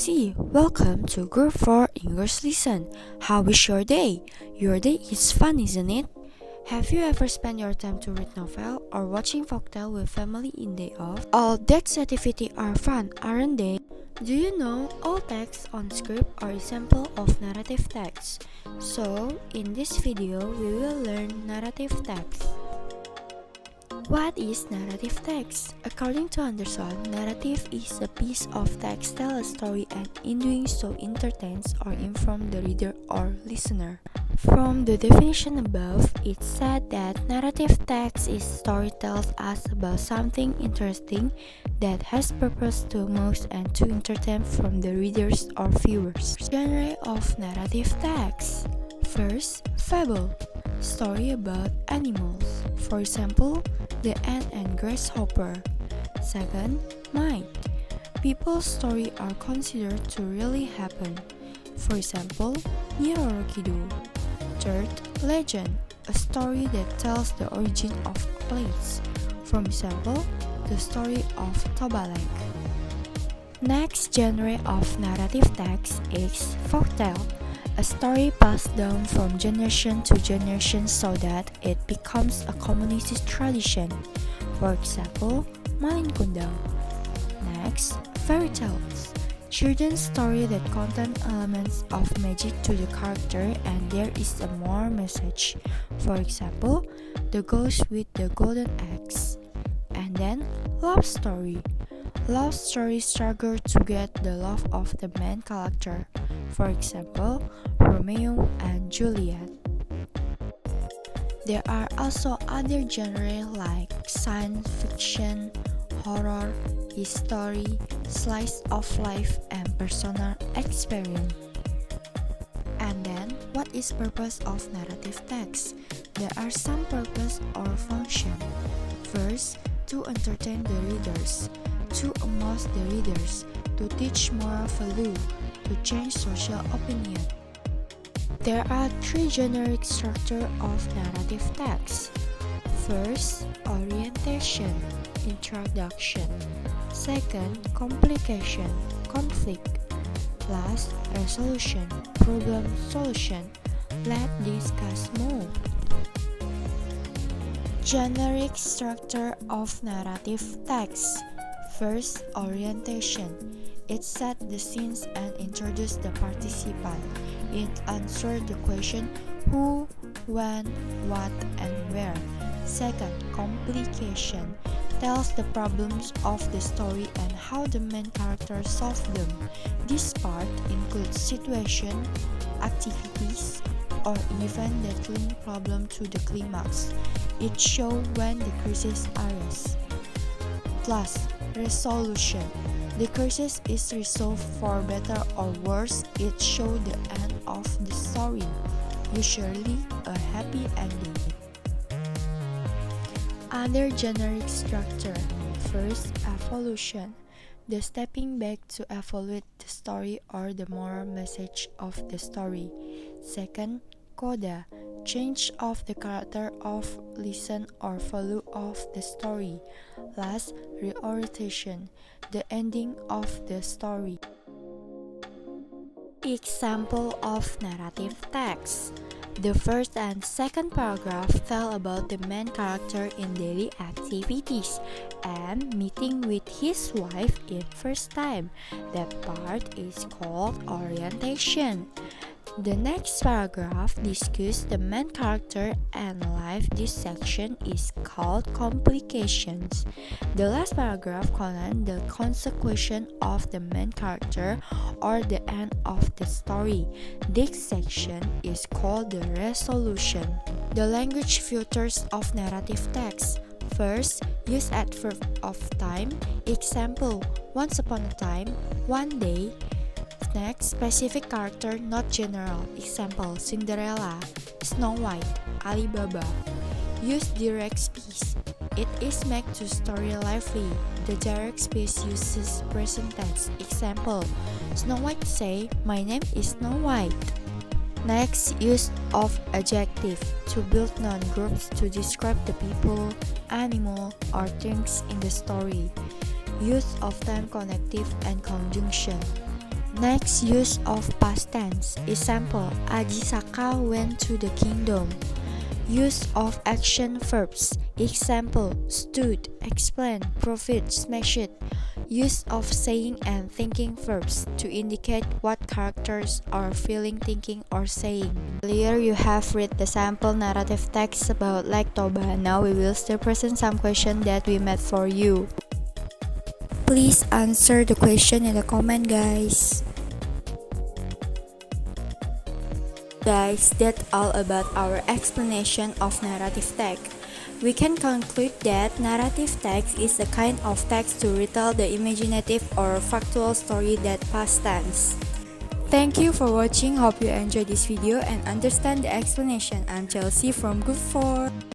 Chealsea, welcome to Group 4 English Lesson. How is your day? Your day is fun, isn't it? Have you ever spent your time to read novel or watching folktale with family in day off? All that activities are fun, aren't they? Do you know all text on script are example of narrative text? So, in this video, we will learn narrative text. What is narrative text? According to Anderson, narrative is a piece of text tell a story and in doing so entertains or inform the reader or listener. From the definition above, it said that narrative text is story tells us about something interesting that has purpose to amuse and to entertain from the readers or viewers. Genre of narrative text. First, fable. Story about animals. For example, the ant and grasshopper. Second, myth. People's stories are considered to really happen. For example, Kidul. Third, legend. A story that tells the origin of a place. For example, the story of Tobalek. Next genre of narrative text is folktale. A story passed down from generation to generation so that it becomes a community tradition. For example, Malin Kundang. Next, fairy tales. Children's story that contain elements of magic to the character and there is a more message. For example, The Ghost with the Golden Axe. And then, love story. Love stories struggle to get the love of the main character. For example, Romeo and Juliet. There are also other genres like science fiction, horror, history, slice of life, and personal experience. And then, what is purpose of narrative text? There are some purpose or function. First, to entertain the readers, to amuse the readers, to teach moral value, to change social opinion. There are three generic structures of narrative text. First, orientation, introduction. Second, complication, conflict. Last, resolution, problem solution. Let's discuss more. Generic structure of narrative text. First, orientation. It set the scenes and introduced the participant. It answered the question who, when, what, and where. Second, complication. Tells the problems of the story and how the main character solve them. This part includes situation, activities, or event that link problem to the climax. It shows when the crisis arises. Plus, resolution. The crisis is resolved for better or worse. It shows the end of the story, usually a happy ending. Other generic structure. First, evolution. The stepping back to evaluate the story or the moral message of the story. Second, coda. Change of the character of listen or value of the story. Last, reorientation. The ending of the story. Example of narrative text. The first and second paragraph tell about the main character in daily activities and meeting with his wife in first time. That part is called orientation. The next paragraph discusses the main character and life. This section is called complications. The last paragraph contains the consequence of the main character or the end of the story. This section is called the resolution. The language features of narrative text. First, use adverb of time. Example, once upon a time, one day. Next, specific character, not general. Example, Cinderella, Snow White, Alibaba. Use direct speech. It is made to story lively. The direct speech uses present tense. Example, Snow White say, my name is Snow White. Next, use of adjective to build noun groups to describe the people, animal, or things in the story. Use of time connective and conjunction. Next, use of past tense. Example, Ajisaka went to the kingdom. Use of action verbs. Example, stood, explain, profit, smash it. Use of saying and thinking verbs to indicate what characters are feeling, thinking, or saying. Earlier, you have read the sample narrative text about Lake Toba. Now we will still present some questions that we made for you. Please answer the question in the comment, guys. Guys, that's all about our explanation of narrative text. We can conclude that narrative text is a kind of text to retell the imaginative or factual story that past tense. Thank you for watching. Hope you enjoyed this video and understand the explanation. I'm Chealsea from Group 4.